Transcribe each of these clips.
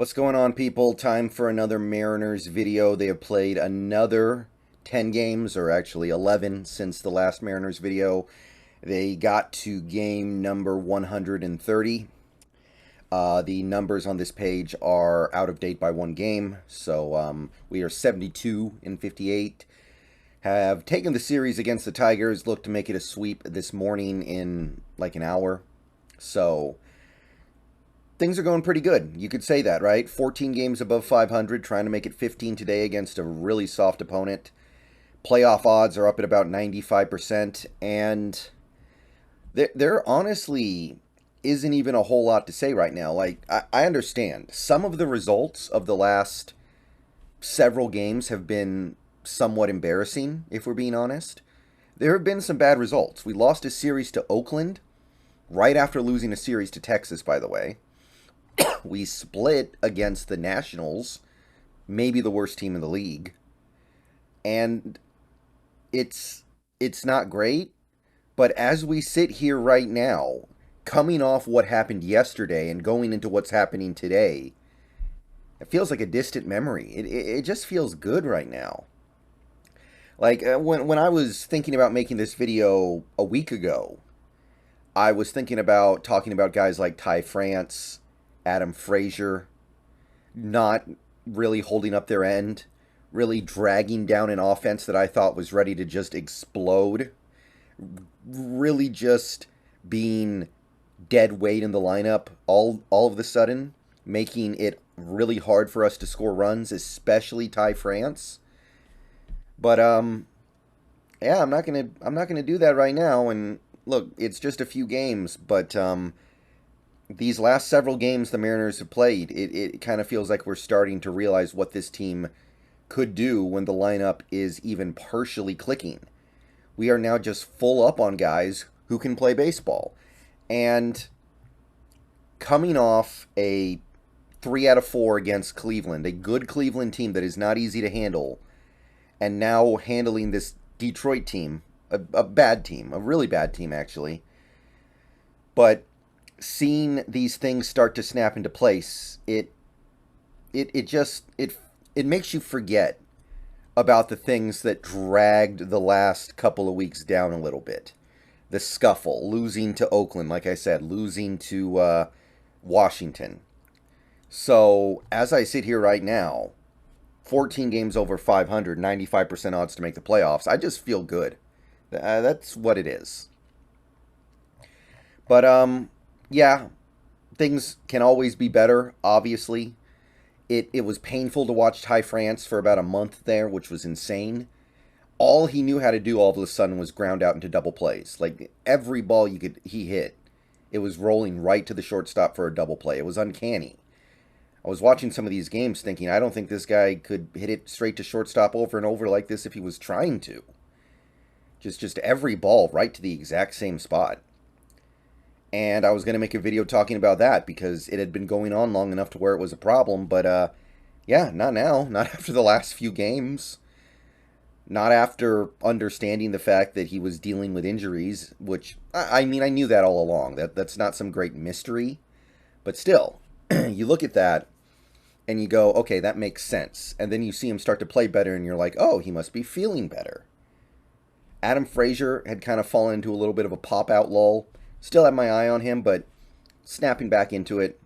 What's going on, people? Time for another Mariners video. They have played another 10 games, or actually 11 since the last Mariners video. They got to game number 130. The numbers on this page are out of date by one game, so we are 72 and 58. Have taken the series against the Tigers, looked to make it a sweep this morning in like an hour. So things are going pretty good. You could say that, right? 14 games above 500, trying to make it 15 today against a really soft opponent. Playoff odds are up at about 95%, and there honestly isn't even a whole lot to say right now. Like, I understand. Some of the results of the last several games have been somewhat embarrassing, if we're being honest. There have been some bad results. We lost a series to Oakland right after losing a series to Texas, by the way. We split against the Nationals, maybe the worst team in the league. And it's not great, but as we sit here right now, coming off what happened yesterday and going into what's happening today, it feels like a distant memory. It just feels good right now. Like, when I was thinking about making this video a week ago, I was thinking about talking about guys like Ty France, Adam Frazier, not really holding up their end, really dragging down an offense that I thought was ready to just explode, really just being dead weight in the lineup all of the sudden, making it really hard for us to score runs, especially Ty France. But yeah, I'm not gonna do that right now. And look, it's just a few games, but these last several games the Mariners have played, it kind of feels like we're starting to realize what this team could do when the lineup is even partially clicking. We are now just full up on guys who can play baseball. And coming off a 3 out of 4 against Cleveland, a good Cleveland team that is not easy to handle, and now handling this Detroit team, a bad team, a really bad team actually. But seeing these things start to snap into place, it makes you forget about the things that dragged the last couple of weeks down a little bit. The scuffle, losing to Oakland, like I said, losing to Washington. So as I sit here right now, 14 games over 500, 95% odds to make the playoffs, I just feel good. That's what it is. But yeah, things can always be better, obviously. It was painful to watch Ty France for about a month there, which was insane. All he knew how to do all of a sudden was ground out into double plays. Like, every ball he hit, it was rolling right to the shortstop for a double play. It was uncanny. I was watching some of these games thinking, I don't think this guy could hit it straight to shortstop over and over like this if he was trying to. Just every ball right to the exact same spot. And I was going to make a video talking about that because it had been going on long enough to where it was a problem. But yeah, not now. Not after the last few games. Not after understanding the fact that he was dealing with injuries, which, I mean, I knew that all along. That's not some great mystery. But still, you look at that and you go, okay, that makes sense. And then you see him start to play better and you're like, oh, he must be feeling better. Adam Frazier had kind of fallen into a little bit of a pop-out lull. Still have my eye on him, but snapping back into it.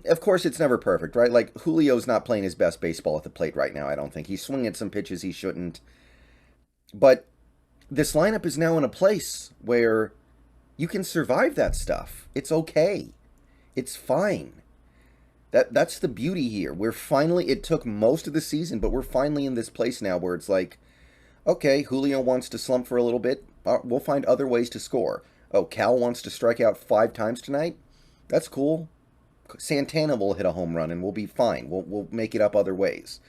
Of course, it's never perfect, right? Like, Julio's not playing his best baseball at the plate right now, I don't think. He's swinging at some pitches he shouldn't. But this lineup is now in a place where you can survive that stuff. It's okay. It's fine. That's the beauty here. We're finally, it took most of the season, but we're finally in this place now where it's like, okay, Julio wants to slump for a little bit. We'll find other ways to score. Oh, Cal wants to strike out 5 times tonight? That's cool. Santana will hit a home run and we'll be fine. We'll make it up other ways.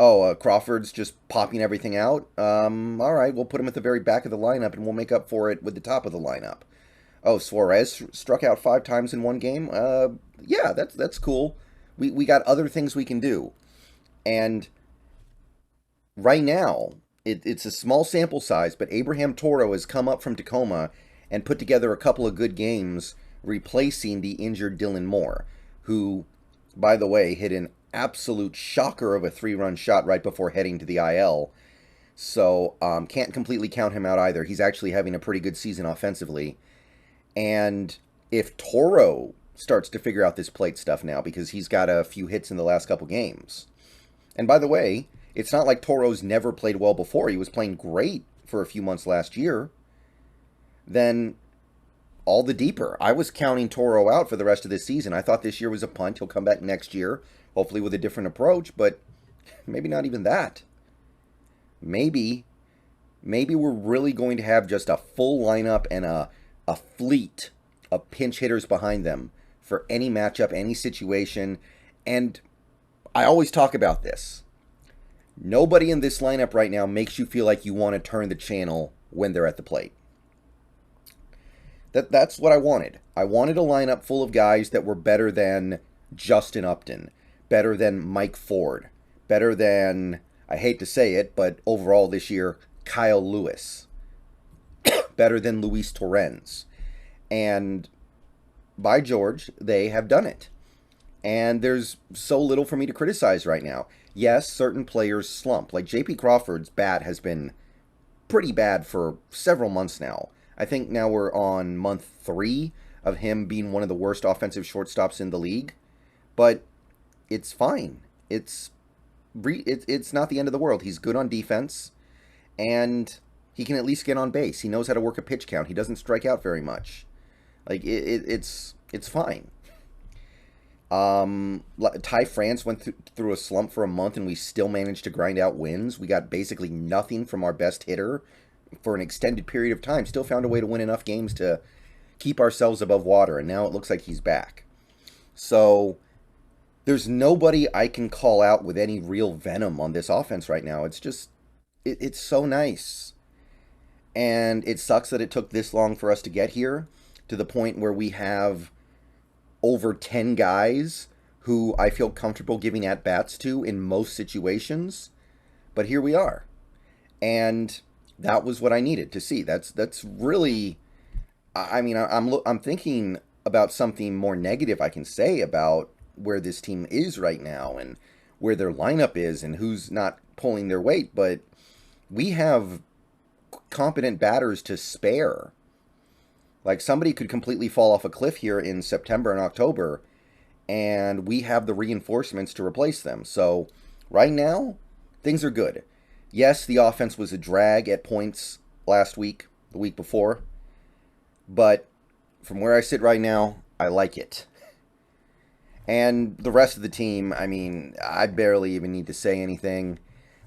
Oh, Crawford's just popping everything out? All right, we'll put him at the very back of the lineup and we'll make up for it with the top of the lineup. Oh, Suarez struck out 5 times in one game? Yeah, that's cool. We got other things we can do. And right now, it's a small sample size, but Abraham Toro has come up from Tacoma and put together a couple of good games replacing the injured Dylan Moore, who, by the way, hit an absolute shocker of a 3-run shot right before heading to the IL. So can't completely count him out either. He's actually having a pretty good season offensively. And if Toro starts to figure out this plate stuff now, because he's got a few hits in the last couple games. And by the way, it's not like Toro's never played well before. He was playing great for a few months last year. Then all the deeper. I was counting Toro out for the rest of this season. I thought this year was a punt. He'll come back next year, hopefully with a different approach, but maybe not even that. Maybe we're really going to have just a full lineup and a fleet of pinch hitters behind them for any matchup, any situation. And I always talk about this. Nobody in this lineup right now makes you feel like you want to turn the channel when they're at the plate. That's what I wanted. I wanted a lineup full of guys that were better than Justin Upton, better than Mike Ford, better than, I hate to say it, but overall this year, Kyle Lewis, better than Luis Torrens. And by George, they have done it. And there's so little for me to criticize right now. Yes, certain players slump. Like J.P. Crawford's bat has been pretty bad for several months now. I think now we're on month 3 of him being one of the worst offensive shortstops in the league. But it's fine. It's not the end of the world. He's good on defense, and he can at least get on base. He knows how to work a pitch count. He doesn't strike out very much. Like, it's fine. Ty France went through a slump for a month, and we still managed to grind out wins. We got basically nothing from our best hitter for an extended period of time. Still found a way to win enough games to keep ourselves above water, and now it looks like he's back. So there's nobody I can call out with any real venom on this offense right now. It's just, it's so nice. And it sucks that it took this long for us to get here, to the point where we have over 10 guys who I feel comfortable giving at-bats to in most situations. But here we are. And that was what I needed to see. That's really, I mean, I'm thinking about something more negative I can say about where this team is right now and where their lineup is and who's not pulling their weight. But we have competent batters to spare. Like, somebody could completely fall off a cliff here in September and October, and we have the reinforcements to replace them. So right now, things are good. Yes, the offense was a drag at points last week, the week before, but from where I sit right now, I like it. And the rest of the team, I mean, I barely even need to say anything.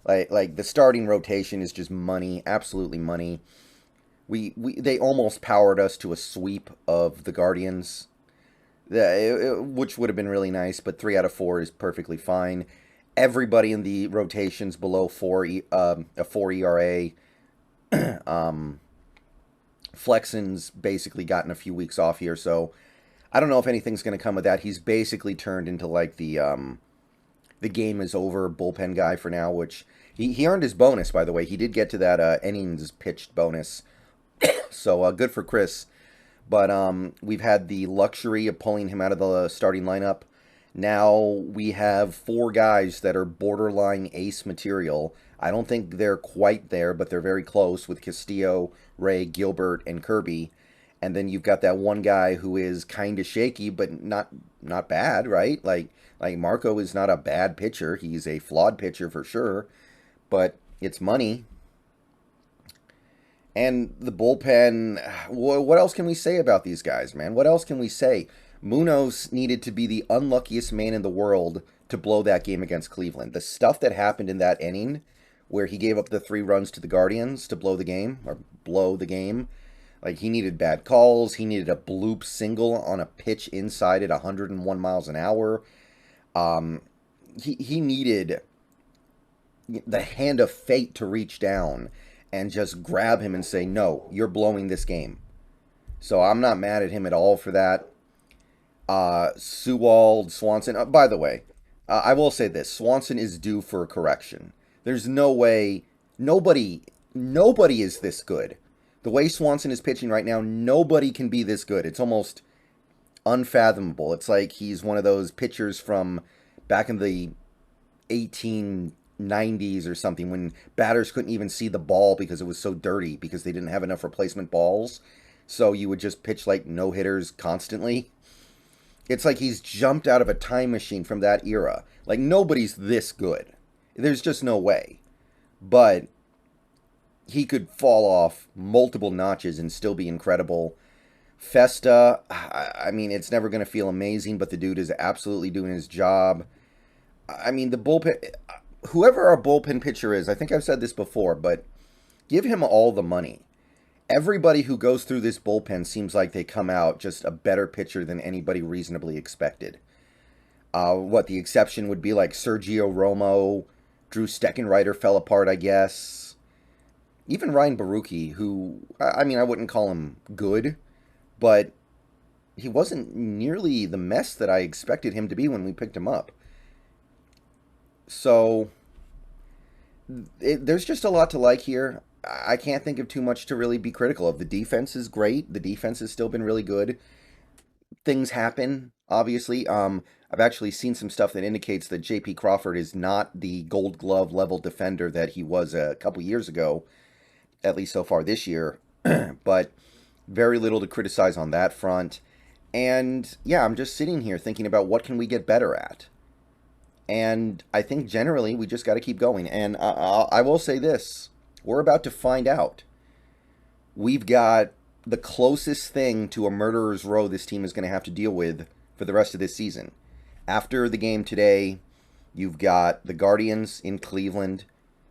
Like the starting rotation is just money, absolutely money. They almost powered us to a sweep of the Guardians, which would have been really nice, but 3 out of 4 is perfectly fine. Everybody in the rotations below a 4 ERA. Flexen's basically gotten a few weeks off here, so I don't know if anything's going to come of that. He's basically turned into like the game is over bullpen guy for now, which he earned his bonus, by the way. He did get to that innings pitched bonus. So good for Chris. But we've had the luxury of pulling him out of the starting lineup. Now we have 4 guys that are borderline ace material. I don't think they're quite there, but they're very close with Castillo, Ray, Gilbert, and Kirby. And then you've got that one guy who is kind of shaky, but not bad, right? Like Marco is not a bad pitcher. He's a flawed pitcher for sure, but it's money. And the bullpen, what else can we say about these guys, man? What else can we say? Munoz needed to be the unluckiest man in the world to blow that game against Cleveland. The stuff that happened in that inning, where he gave up the 3 runs to the Guardians to blow the game, like, he needed bad calls. He needed a bloop single on a pitch inside at 101 miles an hour. He needed the hand of fate to reach down and just grab him and say, no, you're blowing this game. So I'm not mad at him at all for that. Sewald, Swanson. By the way, I will say this. Swanson is due for a correction. There's no way, nobody is this good. The way Swanson is pitching right now, nobody can be this good. It's almost unfathomable. It's like he's one of those pitchers from back in the 1890s or something when batters couldn't even see the ball because it was so dirty because they didn't have enough replacement balls. So you would just pitch like no hitters constantly. It's like he's jumped out of a time machine from that era. Like nobody's this good. There's just no way. But he could fall off multiple notches and still be incredible. Festa, I mean, it's never going to feel amazing, but the dude is absolutely doing his job. I mean, the bullpen, whoever our bullpen pitcher is, I think I've said this before, but give him all the money. Everybody who goes through this bullpen seems like they come out just a better pitcher than anybody reasonably expected. What the exception would be like Sergio Romo, Drew Steckenrider fell apart, I guess. Even Ryan Baruchi, who, I mean, I wouldn't call him good, but he wasn't nearly the mess that I expected him to be when we picked him up. So, there's just a lot to like here. I can't think of too much to really be critical of. The defense is great. The defense has still been really good. Things happen, obviously. I've actually seen some stuff that indicates that J.P. Crawford is not the Gold Glove level defender that he was a couple years ago, at least so far this year. But very little to criticize on that front. And yeah, I'm just sitting here thinking about what can we get better at. And I think generally we just got to keep going. And I will say this. We're about to find out. We've got the closest thing to a murderer's row this team is going to have to deal with for the rest of this season. After the game today, you've got the Guardians in Cleveland.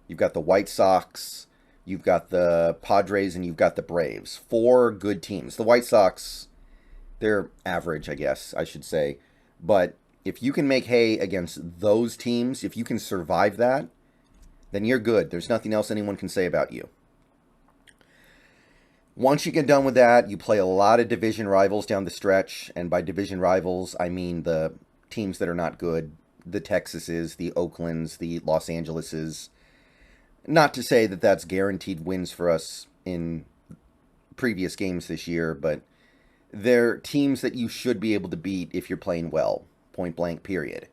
You've got the White Sox. You've got the Padres, and you've got the Braves. 4 good teams. The White Sox, they're average, I guess I should say. But if you can make hay against those teams, if you can survive that, then you're good. There's nothing else anyone can say about you. Once you get done with that, you play a lot of division rivals down the stretch. And by division rivals, I mean the teams that are not good. The Texases, the Oaklands, the Los Angeleses. Not to say that that's guaranteed wins for us in previous games this year, but they're teams that you should be able to beat if you're playing well. Point blank, period.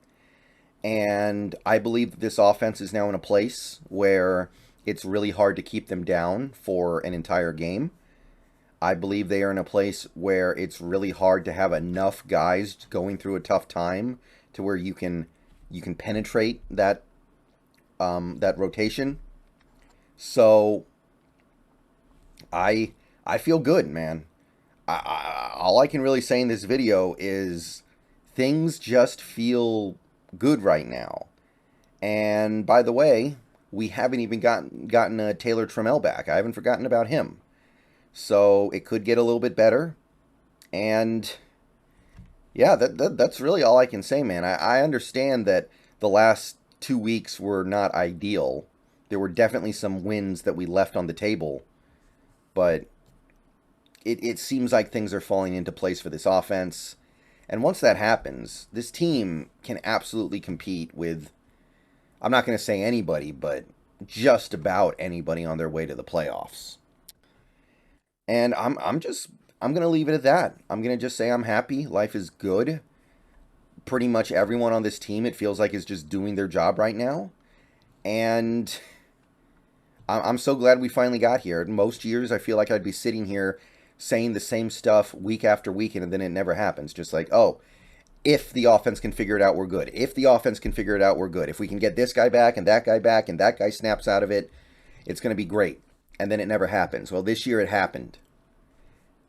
And I believe that this offense is now in a place where it's really hard to keep them down for an entire game. I believe they are in a place where it's really hard to have enough guys going through a tough time to where you can penetrate that rotation. So I feel good, man. All I can really say in this video is things just feel good right now. And by the way, we haven't even gotten Taylor Trammell back. I haven't forgotten about him. So it could get a little bit better. And yeah, that's really all I can say, man. I understand that the last 2 weeks were not ideal. There were definitely some wins that we left on the table. But it seems like things are falling into place for this offense. And once that happens, this team can absolutely compete with, I'm not going to say anybody, but just about anybody on their way to the playoffs. And I'm going to leave it at that. I'm going to just say I'm happy. Life is good. Pretty much everyone on this team, it feels like, is just doing their job right now. And I'm so glad we finally got here. Most years, I feel like I'd be sitting here saying the same stuff week after week, and then it never happens. Just like, oh, if the offense can figure it out, we're good. If the offense can figure it out, we're good. If we can get this guy back, and that guy snaps out of it, it's going to be great. And then it never happens. Well, this year it happened.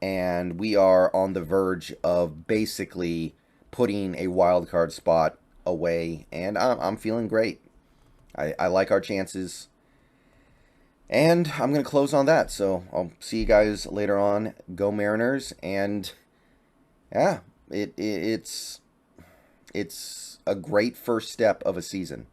And we are on the verge of basically putting a wild card spot away. And I'm feeling great. I like our chances. And I'm going to close on that. So I'll see you guys later on. Go Mariners. And yeah, it's a great first step of a season.